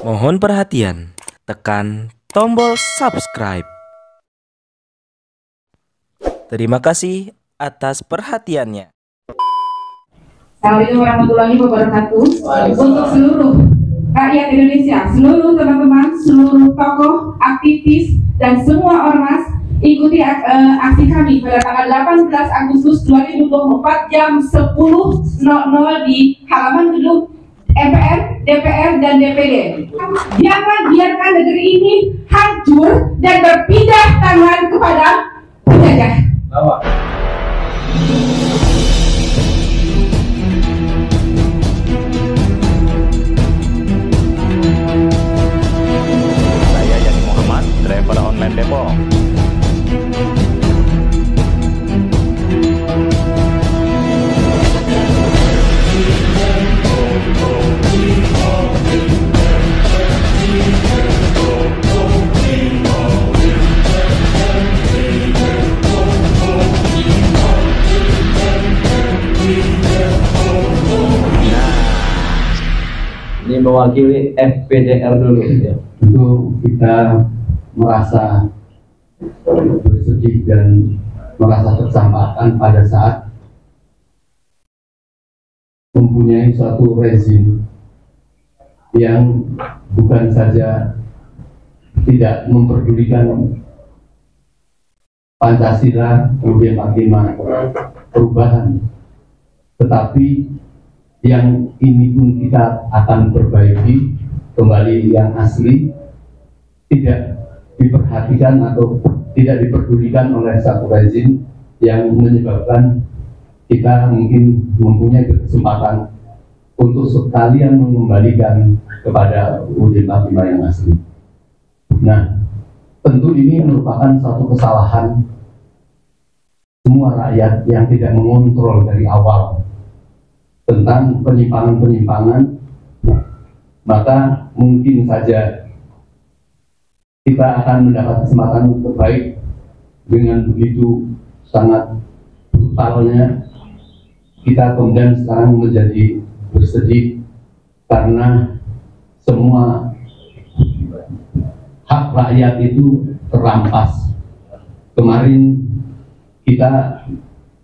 Mohon perhatian, tekan tombol subscribe. Terima kasih atas perhatiannya. Assalamualaikum warahmatullahi wabarakatuh. Untuk seluruh rakyat Indonesia, seluruh teman-teman, seluruh tokoh, aktivis, dan semua ormas, ikuti aksi kami pada tanggal 18 Agustus 2024 jam 10.00 di halaman gedung MPR, DPR, dan DPD. Jangan biarkan negeri ini hancur dan berpindah tangan kepada penjajah. Saya Yani Muhammad, driver online Depok. Ini mewakili FPDR dulu ya. Tentu kita merasa bersedih dan merasa tersampaikan pada saat mempunyai suatu rezim yang bukan saja tidak memperdulikan Pancasila, kemudian bagaimana perubahan, tetapi yang ini pun kita akan perbaiki kembali yang asli, tidak diperhatikan atau tidak diperdulikan oleh satu rezim yang menyebabkan kita mungkin mempunyai kesempatan untuk sekalian mengembalikan kepada UUD 45 yang asli. Nah, tentu ini merupakan satu kesalahan semua rakyat yang tidak mengontrol dari awal tentang penyimpangan-penyimpangan, maka mungkin saja kita akan mendapat kesempatan terbaik dengan begitu sangat brutalnya kita kemudian sekarang menjadi bersedih karena semua hak rakyat itu terampas. Kemarin kita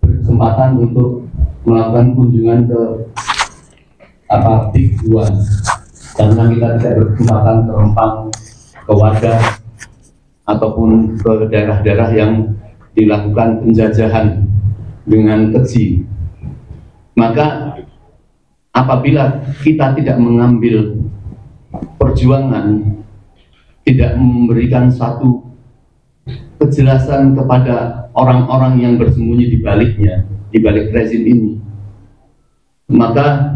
berkesempatan untuk melakukan kunjungan ke PIK 2 karena kita tidak berkesempatan ke Rempang, ke Wadah ataupun ke daerah-daerah yang dilakukan penjajahan dengan keji. Maka apabila kita tidak mengambil perjuangan, tidak memberikan satu kejelasan kepada orang-orang yang bersembunyi di baliknya, di balik rezim ini, maka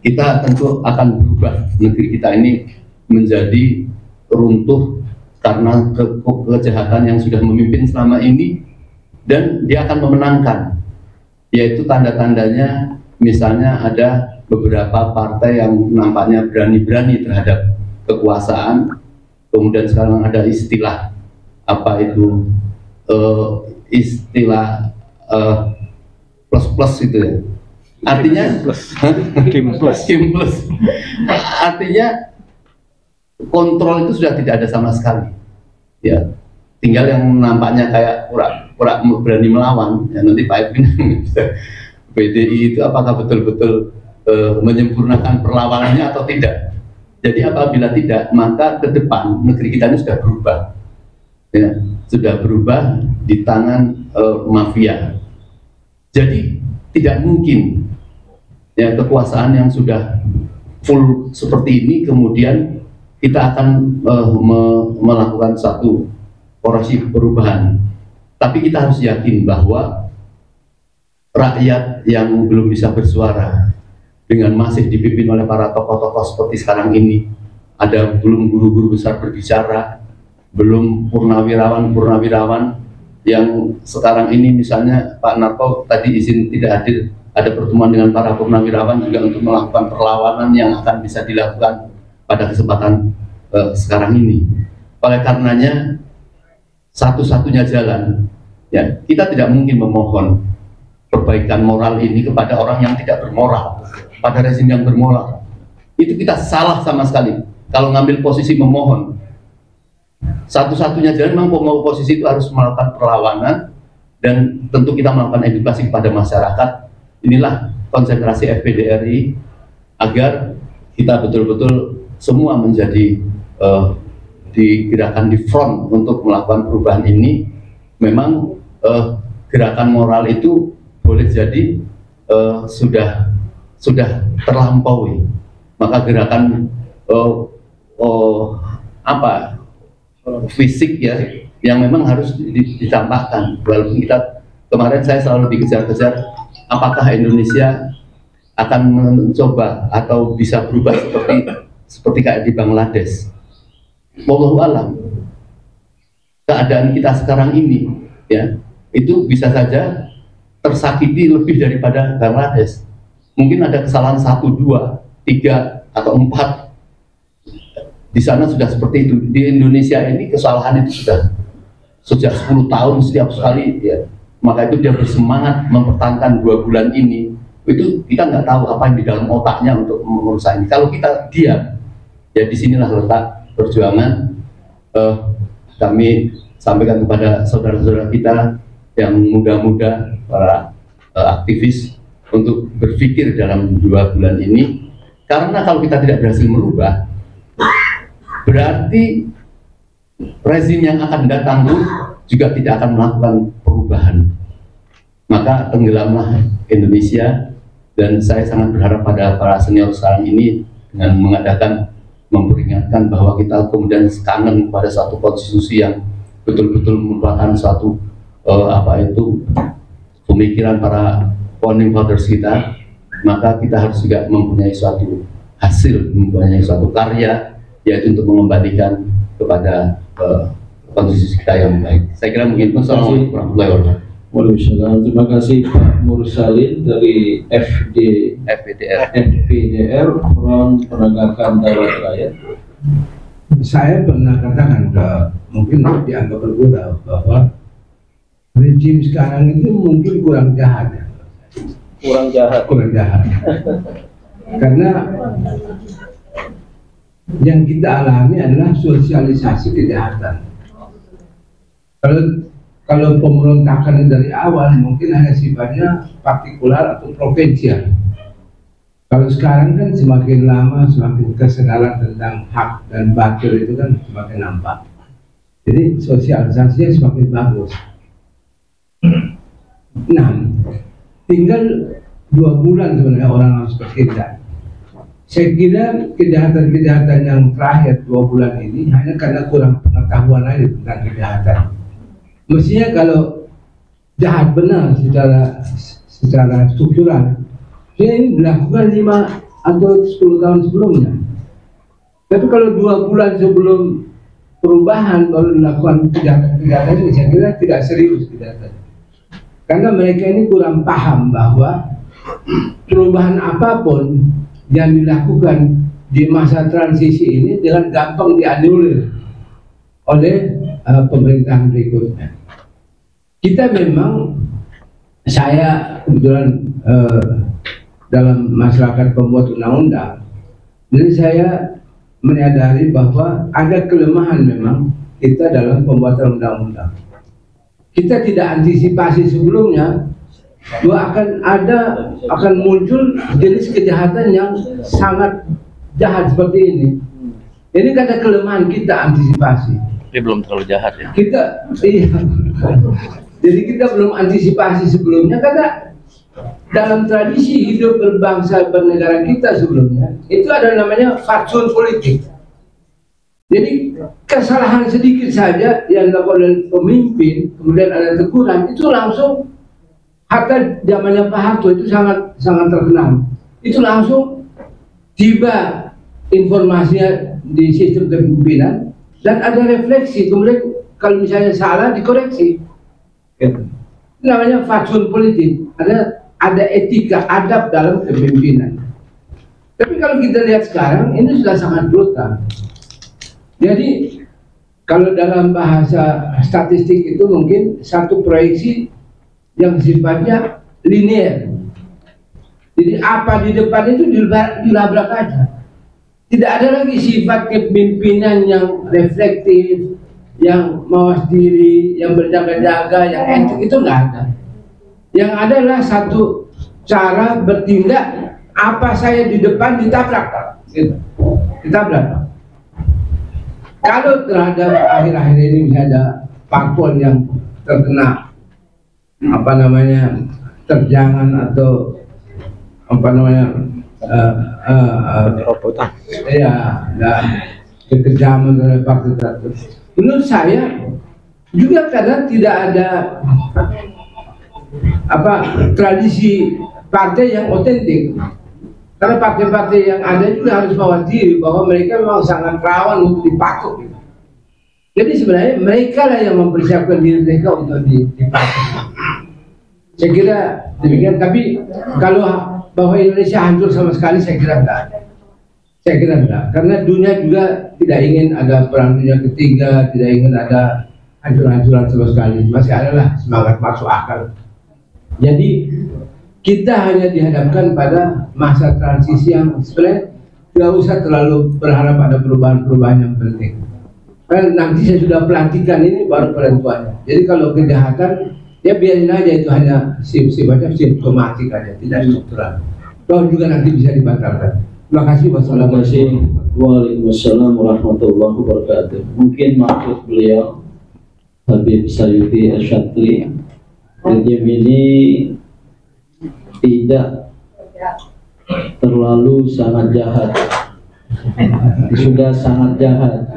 kita tentu akan berubah. Negeri kita ini menjadi runtuh karena kejahatan yang sudah memimpin selama ini, dan dia akan memenangkan, yaitu tanda-tandanya misalnya ada beberapa partai yang nampaknya berani-berani terhadap kekuasaan. Kemudian sekarang ada istilah apa itu, istilah plus itu ya, artinya Kim plus. Artinya kontrol itu sudah tidak ada sama sekali ya, tinggal yang nampaknya kayak pura berani melawan ya. Nanti Pak Edwin PDI itu apakah betul-betul menyempurnakan perlawanannya atau tidak. Jadi apabila tidak, maka ke depan negeri kita ini sudah berubah ya, sudah berubah di tangan mafia. Jadi tidak mungkin ya kekuasaan yang sudah full seperti ini kemudian kita akan melakukan satu porsi perubahan. Tapi kita harus yakin bahwa rakyat yang belum bisa bersuara dengan masih dipimpin oleh para tokoh-tokoh seperti sekarang ini, ada belum guru-guru besar berbicara, belum purnawirawan yang sekarang ini, misalnya Pak Narko tadi izin tidak hadir, ada pertemuan dengan para purnawirawan juga untuk melakukan perlawanan yang akan bisa dilakukan pada kesempatan sekarang ini. Oleh karenanya satu-satunya jalan ya, kita tidak mungkin memohon perbaikan moral ini kepada orang yang tidak bermoral, pada rezim yang bermoral. Itu kita salah sama sekali. kalau ngambil posisi memohon, satu-satunya jalan memang oposisi itu harus melakukan perlawanan, dan tentu kita melakukan edukasi kepada masyarakat. Inilah konsentrasi FPDRI agar kita betul-betul semua menjadi digerakkan di front untuk melakukan perubahan ini. Memang gerakan moral itu boleh jadi sudah terlampaui, maka gerakan fisik ya yang memang harus ditampakkan. Walaupun kita kemarin saya selalu dikejar-kejar apakah Indonesia akan mencoba atau bisa berubah seperti kayak di Bangladesh. Wallahu alam. Keadaan kita sekarang ini ya itu bisa saja tersakiti lebih daripada Bangladesh. Mungkin ada kesalahan 1, 2, 3 atau 4 di sana sudah seperti itu. Di Indonesia ini kesalahan itu sudah sejak 10 tahun setiap sekali ya. Maka itu dia bersemangat mempertahankan 2 bulan ini. Itu kita nggak tahu apa yang di dalam otaknya untuk merusak ini. Kalau kita diam, ya disinilah letak perjuangan. Kami sampaikan kepada saudara-saudara kita yang muda-muda, para aktivis, untuk berpikir dalam 2 bulan ini. Karena kalau kita tidak berhasil merubah, berarti rezim yang akan datang pun juga tidak akan melakukan perubahan. Maka tenggelamlah Indonesia. Dan saya sangat berharap pada para senior sekarang ini dengan memperingatkan bahwa kita kemudian kangen pada suatu konstitusi yang betul-betul merupakan suatu pemikiran para founding fathers kita. Maka kita harus juga mempunyai suatu hasil, mempunyai suatu karya, yaitu untuk mengembalikan kepada konstitusi kita yang baik. Saya kira mungkin. Assalamualaikum warahmatullahi wabarakatuh. Waalaikumsalam. Terima kasih Pak Mursalin dari FPDR, Front Penegakan Daulat Rakyat. Saya pernah katakan mungkin dianggap berbeda bahwa rejim sekarang itu mungkin kurang jahat ya. Kurang jahat. Karena yang kita alami adalah sosialisasi kejahatan. Kalau pemberontakan dari awal mungkin hanya sifatnya partikular atau provinsial. Kalau sekarang kan semakin lama semakin kesadaran tentang hak dan batil itu kan semakin nampak. Jadi sosialisasinya semakin bagus. Nah, tinggal 2 bulan sebenarnya orang harus bertindak. Saya kira kejahatan-kejahatan yang terakhir 2 bulan ini hanya karena kurang pengetahuan aja tentang kejahatan. Mestinya kalau jahat benar secara struktural, ini dilakukan 5 atau 10 tahun sebelumnya. Tapi kalau 2 bulan sebelum perubahan baru dilakukan kejahatan-kejahatan ini, saya kira tidak serius kejahatan. Karena mereka ini kurang paham bahwa perubahan apapun yang dilakukan di masa transisi ini dengan gampang dianulir oleh pemerintahan berikutnya. Kita memang, saya kebetulan dalam masyarakat pembuat undang-undang, jadi saya menyadari bahwa ada kelemahan memang kita dalam pembuatan undang-undang. Kita tidak antisipasi sebelumnya bahwa akan muncul jenis kejahatan yang sangat jahat seperti ini. Ini kata kelemahan kita antisipasi. Tapi belum terlalu jahat ya. Iya. Jadi kita belum antisipasi sebelumnya karena dalam tradisi hidup berbangsa bernegara kita sebelumnya itu ada namanya fatsun politik. Jadi kesalahan sedikit saja yang dilakukan oleh pemimpin kemudian ada teguran itu langsung, hatta zamannya Pak Harto itu sangat terkenal. Itu langsung tiba informasinya di sistem kepemimpinan dan ada refleksi, kemudian kalau misalnya salah dikoreksi. Gitu. Namanya fatsun politik, ada etika, adab dalam kepemimpinan. Tapi kalau kita lihat sekarang ini sudah sangat brutal. Jadi kalau dalam bahasa statistik itu mungkin satu proyeksi yang sifatnya linear. Jadi apa di depan itu dilabrak aja. Tidak ada lagi sifat kepemimpinan yang reflektif, yang mawas diri, yang berjaga-jaga, yang etik, itu nggak ada. Yang adalah satu cara bertindak, apa saya di depan ditabrak, gitu. Ditabrak. Kalau terhadap akhir-akhir ini misalnya ada parpol yang terkena terjangan atau kekejaman oleh partai tertentu. Menurut saya juga karena tidak ada tradisi partai yang otentik. Karena partai-partai yang ada juga harus mawas diri bahwa mereka memang sangat rawan untuk dipatok. Jadi sebenarnya mereka lah yang mempersiapkan diri mereka untuk dipatok. Saya kira demikian. Tapi kalau bahwa Indonesia hancur sama sekali, saya kira enggak. Saya kira enggak. Karena dunia juga tidak ingin ada perang dunia ketiga, tidak ingin ada hancur-hancuran sama sekali. Masih adalah semangat masuk akal. Jadi kita hanya dihadapkan pada masa transisi yang sebenarnya tidak usah terlalu berharap ada perubahan-perubahan yang penting. Karena nanti saya sudah pelantikan ini baru penentuannya. Jadi kalau kejahatan ya biarin aja, itu hanya sifatnya simptomatik aja, tidak struktural. Toh juga nanti bisa dibatalkan. Terima kasih. Waalaikumsalam warahmatullahi wabarakatuh. Mungkin maksud beliau Habib Sayuti Asyadli, rejim ini tidak terlalu sangat jahat, sudah sangat jahat,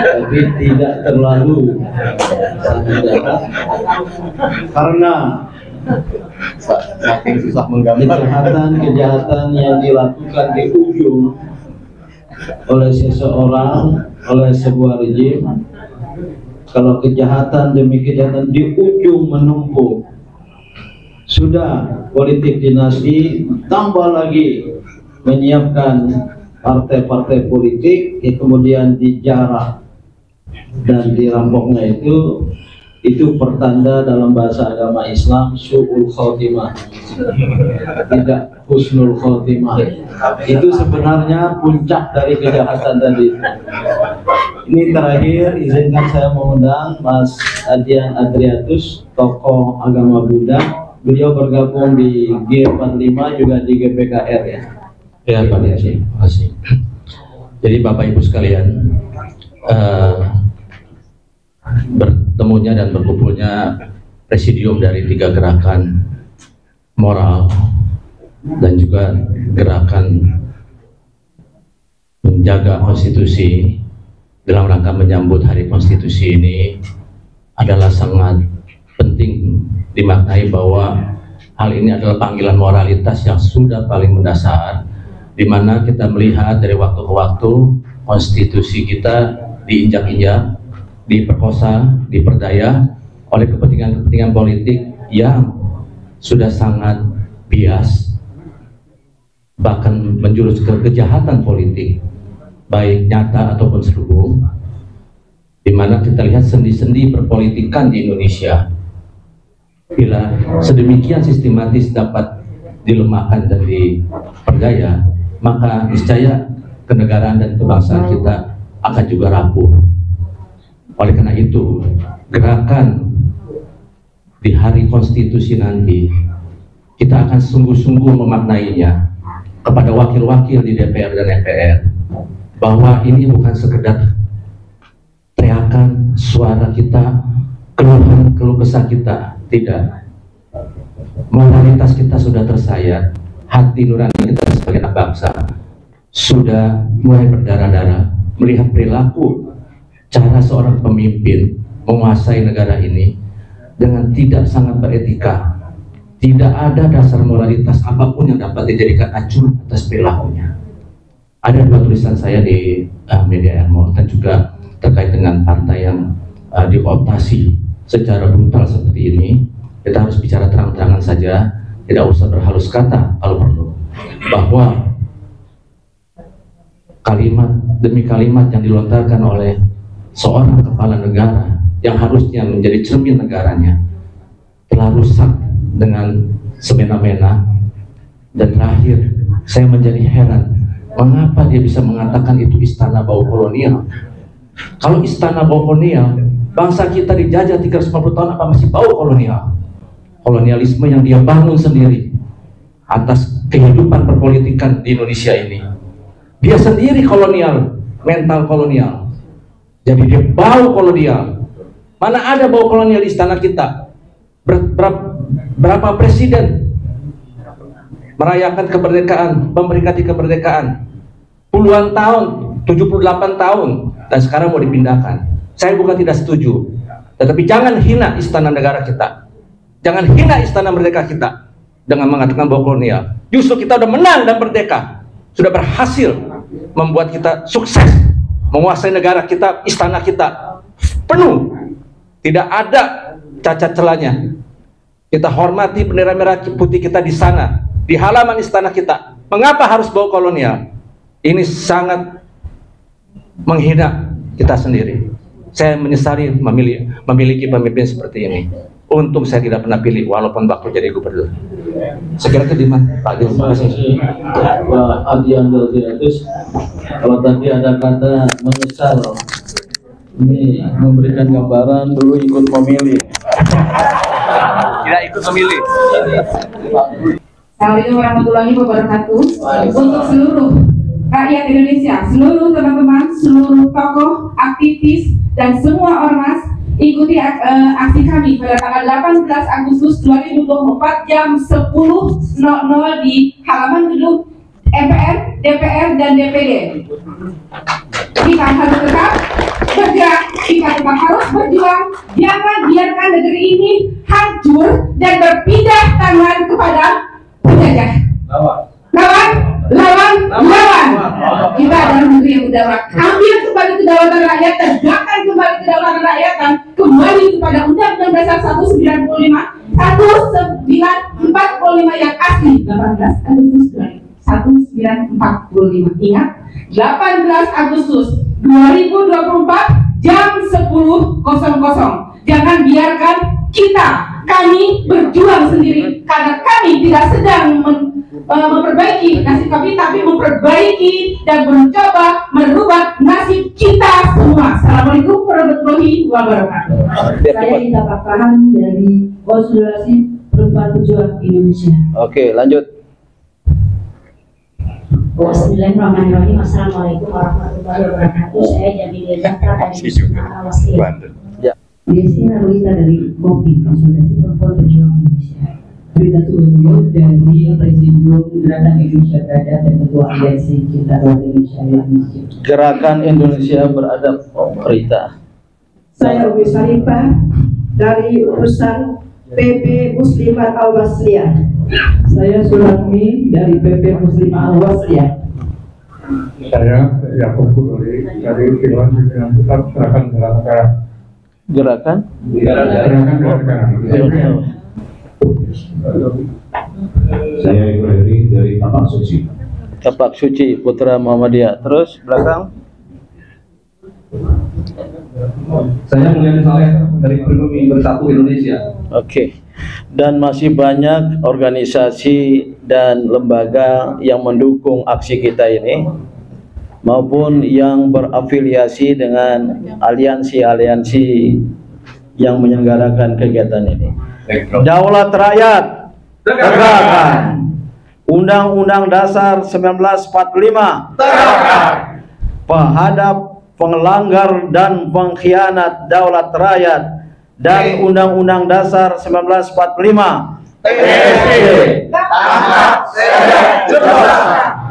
tapi tidak terlalu sangat jahat, karena saking susah menggambar kejahatan yang dilakukan di ujung oleh seseorang, oleh sebuah rejim. Kalau kejahatan demi kejahatan di ujung menumpuk, sudah politik dinasti, tambah lagi menyiapkan partai-partai politik yang kemudian dijarah dan dirampoknya, itu pertanda dalam bahasa agama Islam su'ul khotimah, tidak husnul khotimah. Itu sebenarnya puncak dari kejahatan tadi. Ini terakhir, izinkan saya mengundang Mas Adian Adriatus, tokoh agama Buddha. Beliau bergabung di G45 juga di GPKR ya. Ya Pak Desi, terima kasih. Jadi Bapak Ibu sekalian, bertemunya dan berkumpulnya presidium dari 3 gerakan moral dan juga gerakan menjaga konstitusi dalam rangka menyambut Hari Konstitusi ini adalah sangat penting dimaknai bahwa hal ini adalah panggilan moralitas yang sudah paling mendasar, di mana kita melihat dari waktu ke waktu konstitusi kita diinjak-injak, diperkosa, diperdaya oleh kepentingan-kepentingan politik yang sudah sangat bias, bahkan menjurus ke kejahatan politik, baik nyata ataupun selubung, di mana kita lihat sendi-sendi perpolitikan di Indonesia bila sedemikian sistematis dapat dilemahkan dan diperdaya, maka niscaya kenegaraan dan kebangsaan kita akan juga rapuh. Oleh karena itu, gerakan di Hari Konstitusi nanti kita akan sungguh-sungguh memaknainya kepada wakil-wakil di DPR dan MPR, bahwa ini bukan sekedar teriakan suara kita, keluhan keluh kesah kita, tidak. Moralitas kita sudah tersayat, hati nurani kita sebagai anak bangsa sudah mulai berdarah-darah melihat perilaku cara seorang pemimpin menguasai negara ini dengan tidak sangat beretika. Tidak ada dasar moralitas apapun yang dapat dijadikan acuan atas perilakunya. Ada 2 tulisan saya di media Ermol dan juga terkait dengan partai yang dikooptasi secara brutal seperti ini. Kita harus bicara terang-terangan saja, tidak usah berhalus kata kalau perlu, bahwa kalimat demi kalimat yang dilontarkan oleh seorang kepala negara yang harusnya menjadi cermin negaranya telah rusak dengan semena-mena. Dan terakhir, saya menjadi heran Mengapa dia bisa mengatakan itu istana bau kolonial? Kalau istana bau kolonial, bangsa kita dijajah 350 tahun, apa masih bau kolonial? Kolonialisme yang dia bangun sendiri atas kehidupan perpolitikan di Indonesia ini. Dia sendiri kolonial, mental kolonial. Jadi dia bau kolonial. Mana ada bau kolonial di istana kita? Berapa presiden merayakan kemerdekaan, memperingati kemerdekaan? Puluhan tahun, 78 tahun, dan sekarang mau dipindahkan. Saya bukan tidak setuju, tetapi jangan hina istana negara kita. Jangan hina istana merdeka kita dengan mengatakan bau kolonial. Justru kita udah menang dan merdeka, sudah berhasil membuat kita sukses menguasai negara kita, istana kita penuh, tidak ada cacat celahnya. Kita hormati bendera merah putih kita di sana, di halaman istana kita. Mengapa harus bau kolonial? Ini sangat menghina kita sendiri. Saya menyesali memiliki pemimpin seperti ini. Untung saya tidak pernah pilih walaupun waktu jadi gubernur. Segera ke Dimas, Pak Gil. Terima kasih Pak Adian Deltiratus. Kalau tadi ada kata menyesal, ini memberikan gambaran dulu ikut memilih. Tidak ikut memilih. Assalamualaikum warahmatullahi wabarakatuh. Untuk seluruh rakyat Indonesia, seluruh teman-teman, seluruh tokoh, aktivis, dan semua ormas, ikuti aksi kami pada tanggal 18 Agustus 2024 jam 10.00 di halaman gedung MPR, DPR, dan DPD. Kita harus tetap bergerak, kita tetap harus berjuang. Jangan biarkan negeri ini hancur dan berpindah tangan kepada penjajah. Lawan. Kita adalah negeri yang berdaulat. Ambil kembali kedaulatan rakyat, tegakkan kembali kedaulatan rakyat, dan kembali kepada Undang-Undang Dasar 1945 yang asli. 18 Agustus 1945. Ingat, 18 Agustus 2024 jam 10.00. Jangan biarkan kami berjuang sendiri, karena kami tidak sedang memperbaiki nasib kami, tapi memperbaiki dan mencoba merubah nasib kita semua. Assalamualaikum warahmatullahi wabarakatuh. Saya Ida Pakahan dari Konfederasi Perempuan Pejuang Indonesia. Oke, lanjut. Bismillahirrahmanirrahim. Assalamualaikum warahmatullahi wabarakatuh. Saya Jamil Jaka dari Banten. Desina Luisa dari Kopi, Konsolidasi Perempuan Pejuang Indonesia. Rita Suwendyo dari Presidium Gerakan Indonesia Beradab dan Ketua Aliansi Cinta Indonesia. Gerakan Indonesia Beradab. Rita. Saya Umi Sarifah dari urusan PP Muslimat Al-Wasliyah. Saya Suratmi dari PP Muslimat Al-Wasliyah. Saya Yakub Kudori dari Dewan Pimpinan Pusat Gerakan Bela Negara. Gerakan Bela Negara. Saya Ibu Heri dari Tapak Suci. Tapak Suci Putra Muhammadiyah. Terus belakang. Saya Mulyani Saleh dari Pribumi Bersatu Indonesia. Oke. Dan masih banyak organisasi dan lembaga yang mendukung aksi kita ini, maupun yang berafiliasi dengan aliansi-aliansi yang menyelenggarakan kegiatan ini. Daulat rakyat tegakkan. Undang-Undang Dasar 1945 tegakkan. Terhadap pengelanggar dan pengkhianat daulat rakyat dan Undang-Undang Dasar 1945 tangkap, sedang,